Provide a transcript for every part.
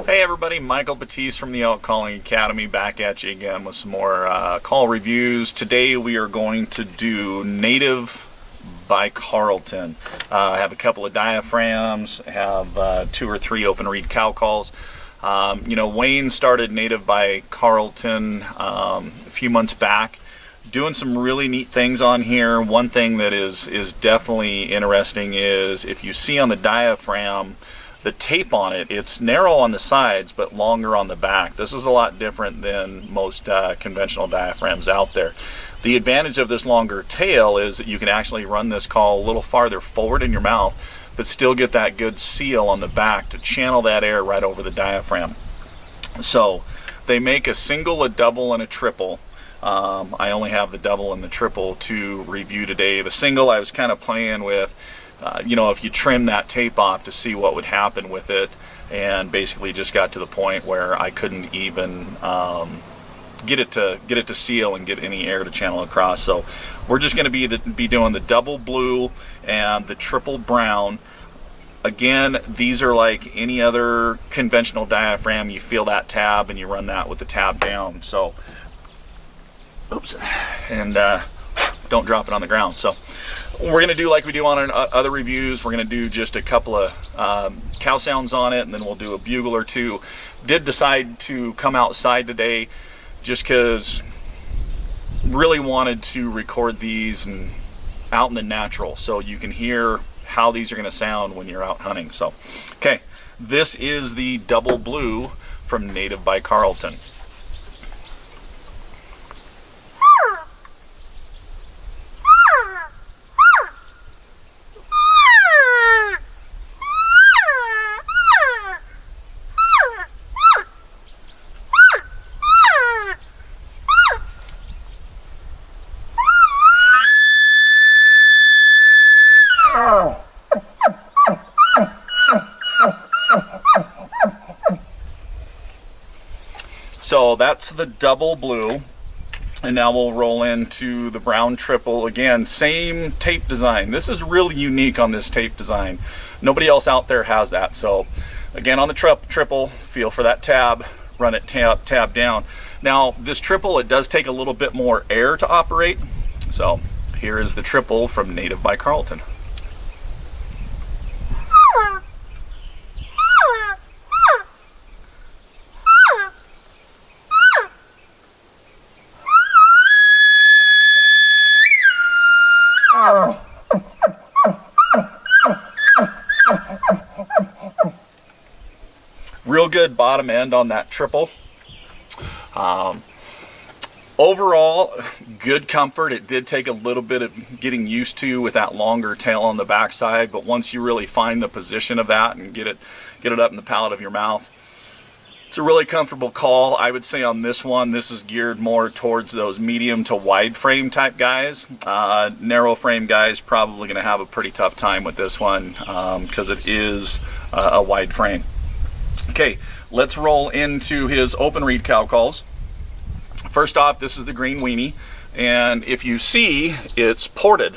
Hey everybody, Michael Batiste from the Elk Calling Academy back at you again with some more call reviews. Today we are going to do Native by Carlton. I have a couple of Diaphragms, have 2 or 3 open reed cow calls. Wayne started Native by Carlton a few months back, doing some really neat things on here. One thing that is definitely interesting is if you see on the diaphragm, the tape on it, it's narrow on the sides but longer on the back. This is a lot different than most conventional diaphragms out there. The advantage of this longer tail is that you can actually run this call a little farther forward in your mouth but still get that good seal on the back to channel that air right over the diaphragm. So they make a single, a double, and a triple. I only have the double and the triple to review today. The single I was kind of playing with, if you trim that tape off to see what would happen with it, and basically just got to the point where I couldn't even get it to seal and get any air to channel across. So we're just going to be doing the double blue and the triple brown. Again, these are like any other conventional diaphragm. You feel that tab and you run that with the tab down. So, oops, and don't drop it on the ground. So we're going to do like we do on our other reviews. We're going to do just a couple of cow sounds on it, and then we'll do a bugle or two. Did decide to come outside today just because really wanted to record these and out in the natural so you can hear how these are going to sound when you're out hunting. So, okay, this is the double blue from Native by Carlton. So that's the double blue, and now we'll roll into the brown triple. Again, same tape design. This is really unique on this tape design. Nobody else out there has that. So again, on the triple, feel for that tab, run it tab down. Now this triple, it does take a little bit more air to operate. So here is the triple from Native by Carlton. Real good bottom end on that triple. Overall, good comfort. It did take a little bit of getting used to with that longer tail on the backside, but once you really find the position of that and get it up in the palate of your mouth, it's a really comfortable call. I would say on this one, this is geared more towards those medium to wide frame type guys. Narrow frame guys probably going to have a pretty tough time with this one because it is a wide frame. Okay, let's roll into his open reed cow calls. First off, this is the green weenie, and if you see, it's ported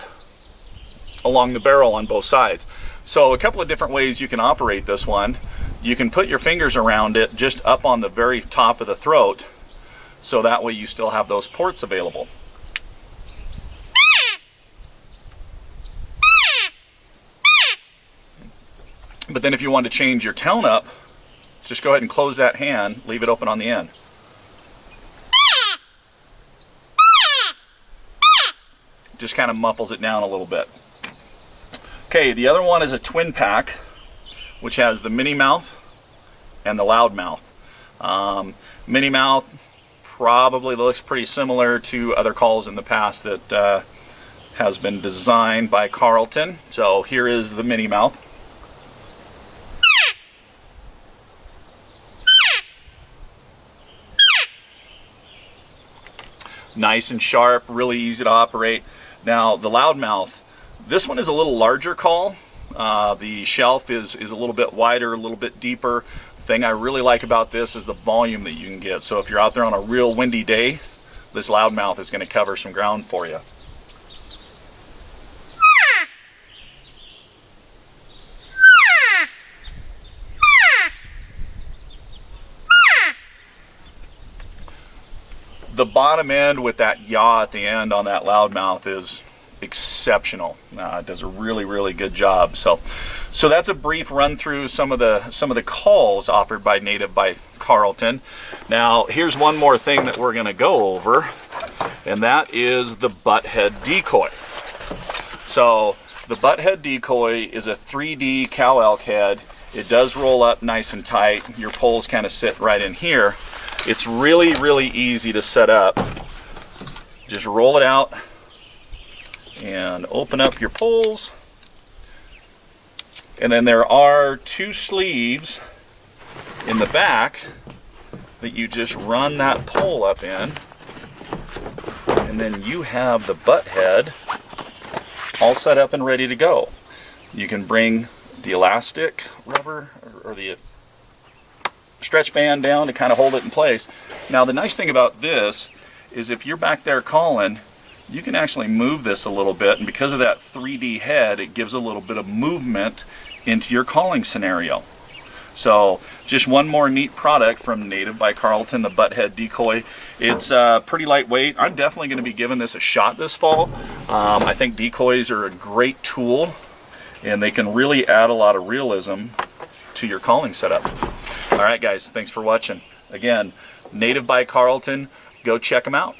along the barrel on both sides. So a couple of different ways you can operate this one. You can put your fingers around it just up on the very top of the throat, so that way you still have those ports available. But then if you want to change your tone up, just go ahead and close that hand, leave it open on the end. Just kind of muffles it down a little bit. Okay, the other one is a twin pack, which has the mini mouth and the loud mouth. Mini mouth probably looks pretty similar to other calls in the past that has been designed by Carlton. So here is the mini mouth. Nice and sharp, really easy to operate. Now the loudmouth, this one is a little larger call. The shelf is a little bit wider, a little bit deeper. The thing I really like about this is the volume that you can get. So if you're out there on a real windy day, this loudmouth is going to cover some ground for you. the bottom end with that yaw at the end on that loudmouth is exceptional. It does a really good job. So that's a brief run through some of the calls offered by Native by Carlton. Now here's one more thing that we're going to go over, and that is the Butthead Decoy. So the Butthead Decoy is a 3D cow elk head. It does roll up nice and tight. Your poles kind of sit right in here. It's really easy to set up. Just roll it out and open up your poles. And then there are 2 sleeves in the back that you just run that pole up in. And then you have the Butthead all set up and ready to go. You can bring the elastic rubber or the stretch band down to kind of hold it in place. Now the nice thing about this is if you're back there calling, you can actually move this a little bit, and because of that 3D head, it gives a little bit of movement into your calling scenario. So just one more neat product from Native by Carlton, the Butthead Decoy. It's pretty lightweight. I'm definitely going to be giving this a shot this fall. I think decoys are a great tool, and they can really add a lot of realism to your calling setup. All right, guys, thanks for watching. Again, Native by Carlton, go check them out.